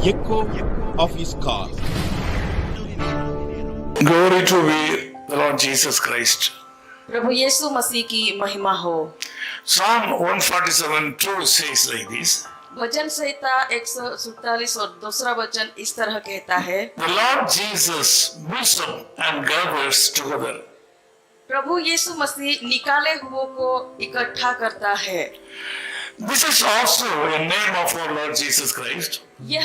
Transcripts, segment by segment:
echo of his call. Glory to be the Lord Jesus Christ. प्रभु यीशु मसीह की महिमा हो। Psalm 147:2 says like this. भजन संहिता 147 और दूसरा वचन इस तरह कहता है, The Lord Jesus builds up and gathers together. प्रभु यीशु मसीह निकाले हुओं को इकट्ठा करता है। This is also a name of our Lord Jesus Christ. यह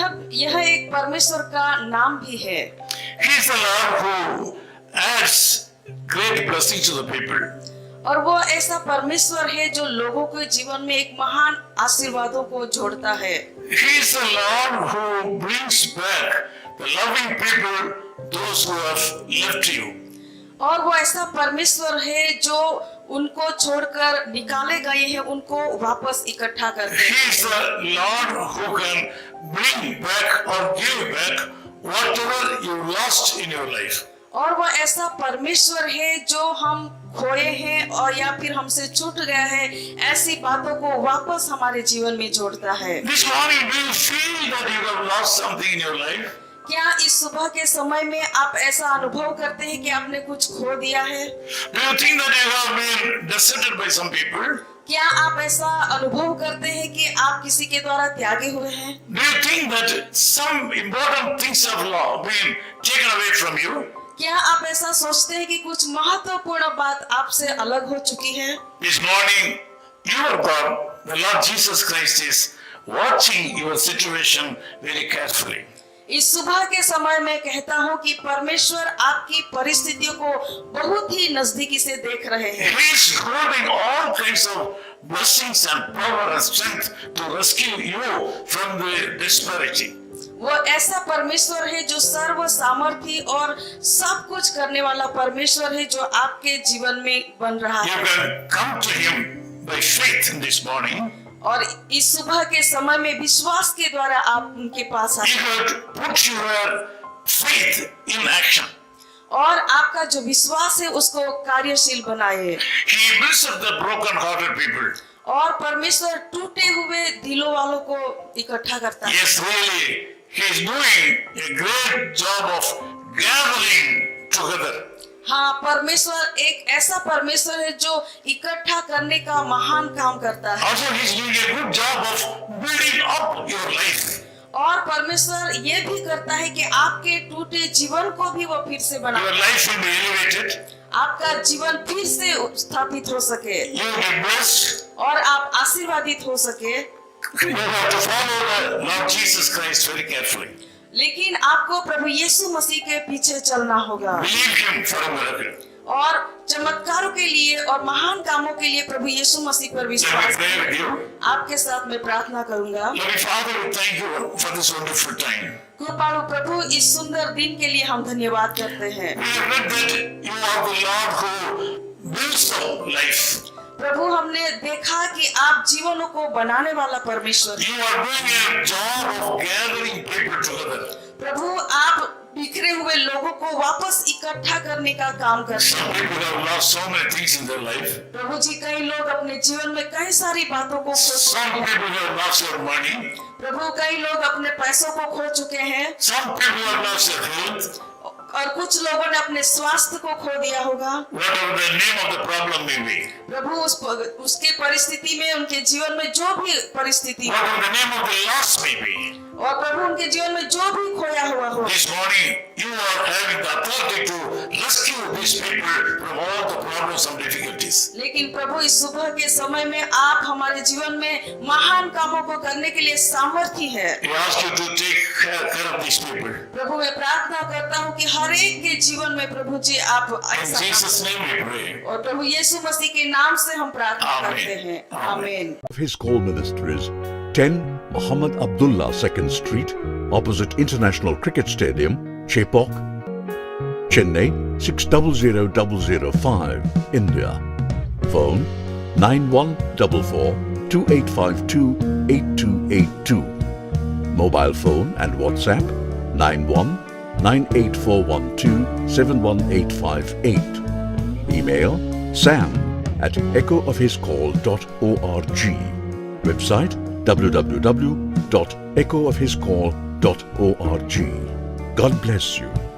एक परमेश्वर का नाम भी है। He is the Lord who adds great blessing to the people. और वो ऐसा परमेश्वर है जो लोगों के जीवन में एक महान आशीर्वादों को जोड़ता है। He is the Lord who brings back the loving people, those who have left you. और वो ऐसा परमेश्वर है जो उनको छोड़कर निकाले गए हैं, उनको वापस इकट्ठा करते हैं। He is the Lord who can bring back or give back whatever you lost in your life. और वो ऐसा परमेश्वर है जो हम खोए हैं और या फिर हमसे छूट गया है, ऐसी बातों को वापस हमारे जीवन में जोड़ता है। This morning, do you feel that you have lost something in your life? क्या इस सुबह के समय में आप ऐसा अनुभव करते हैं कि आपने कुछ खो दिया है? Do you think that you have been deserted by some people? क्या आप ऐसा अनुभव करते हैं कि आप किसी के द्वारा त्यागे हुए हैं? Do you think that some important things have been taken away from you? क्या आप ऐसा सोचते हैं कि कुछ महत्वपूर्ण बात आपसे अलग हो चुकी है? This morning, your God, the Lord Jesus Christ, is watching your situation very carefully. इस सुबह के समय में कहता हूँ कि परमेश्वर आपकी परिस्थितियों को बहुत ही नजदीकी से देख रहे हैं। He is holding all kinds of blessings and power and strength to rescue you from the disparity. वो ऐसा परमेश्वर है जो सर्व सामर्थी और सब कुछ करने वाला परमेश्वर है जो आपके जीवन में बन रहा You है। can come to Him by faith in this morning. और इस सुबह के समय में विश्वास के द्वारा आप उनके पास आ He will put your faith in action. और आपका जो विश्वास है उसको कार्यशील बनाए। He builds up the broken-hearted people. और परमेश्वर टूटे हुए दिलों वालों को इकट्ठा करता है। Yes, really, He is doing a great job of gathering together. हाँ, परमेश्वर एक ऐसा परमेश्वर है जो इकट्ठा करने का महान काम करता है। Also, He is doing a good job of building up your life. और परमेश्वर ये भी करता है कि आपके टूटे जीवन को भी वो फिर से बना, Your life will be elevated. आपका जीवन फिर से स्थापित हो सके You will be blessed. और आप आशीर्वादित हो सके। You have to follow the Lord Jesus Christ very carefully. लेकिन आपको प्रभु यीशु मसीह के पीछे चलना होगा Believe Him for a miracle. और चमत्कारों के लिए और महान कामों के लिए प्रभु यीशु मसीह पर Let me विश्वास pray with करें। you. आपके साथ मैं प्रार्थना करूंगा। Loving Father, we thank you for this wonderful time. कृपालु प्रभु, इस सुंदर दिन के लिए हम धन्यवाद करते हैं। We have read that you are the Lord who builds up life. प्रभु, हमने देखा कि आप जीवनों को बनाने वाला परमेश्वर हैं। You are doing a job of gathering people together. प्रभु, आप बिखरे हुए लोगों को वापस इकट्ठा करने का काम करते Some हैं। people have lost so many things in their life. प्रभु जी, कई लोग अपने जीवन में कई सारी बातों को खो चुके Some हैं। people have lost their money. प्रभु, कई लोग अपने पैसों को खो चुके हैं Some people have lost their health. और कुछ लोगों ने अपने स्वास्थ्य को खो दिया होगा। Whatever the name of the problem may be. प्रभु, उसके परिस्थिति में, उनके जीवन में जो भी परिस्थिति हो Whatever the name of the loss may be. और प्रभु उनके जीवन में जो भी खोया हुआ हो, This morning, you are having the authority to rescue these people from all the problems and difficulties. लेकिन प्रभु इस सुबह के समय में आप हमारे जीवन में महान कामों को करने के लिए सामर्थ्य है। We ask you to take care of these people. प्रभु, मैं प्रार्थना करता हूँ कि हर एक के जीवन में प्रभु जी आप In ऐसा Jesus' name we pray. और प्रभु यीशु मसीह के नाम से हम प्रार्थना आमीन। करते हैं। आमीन। His call ministries 10 Muhammad Abdullah 2nd Street, opposite International Cricket Stadium, Chepauk, Chennai 600005, India. Phone 9144 2852 8282. Mobile phone and WhatsApp 91 98412 71858. Email sam@echoofhiscall.org. Website www.echoofhiscall.org. God bless you.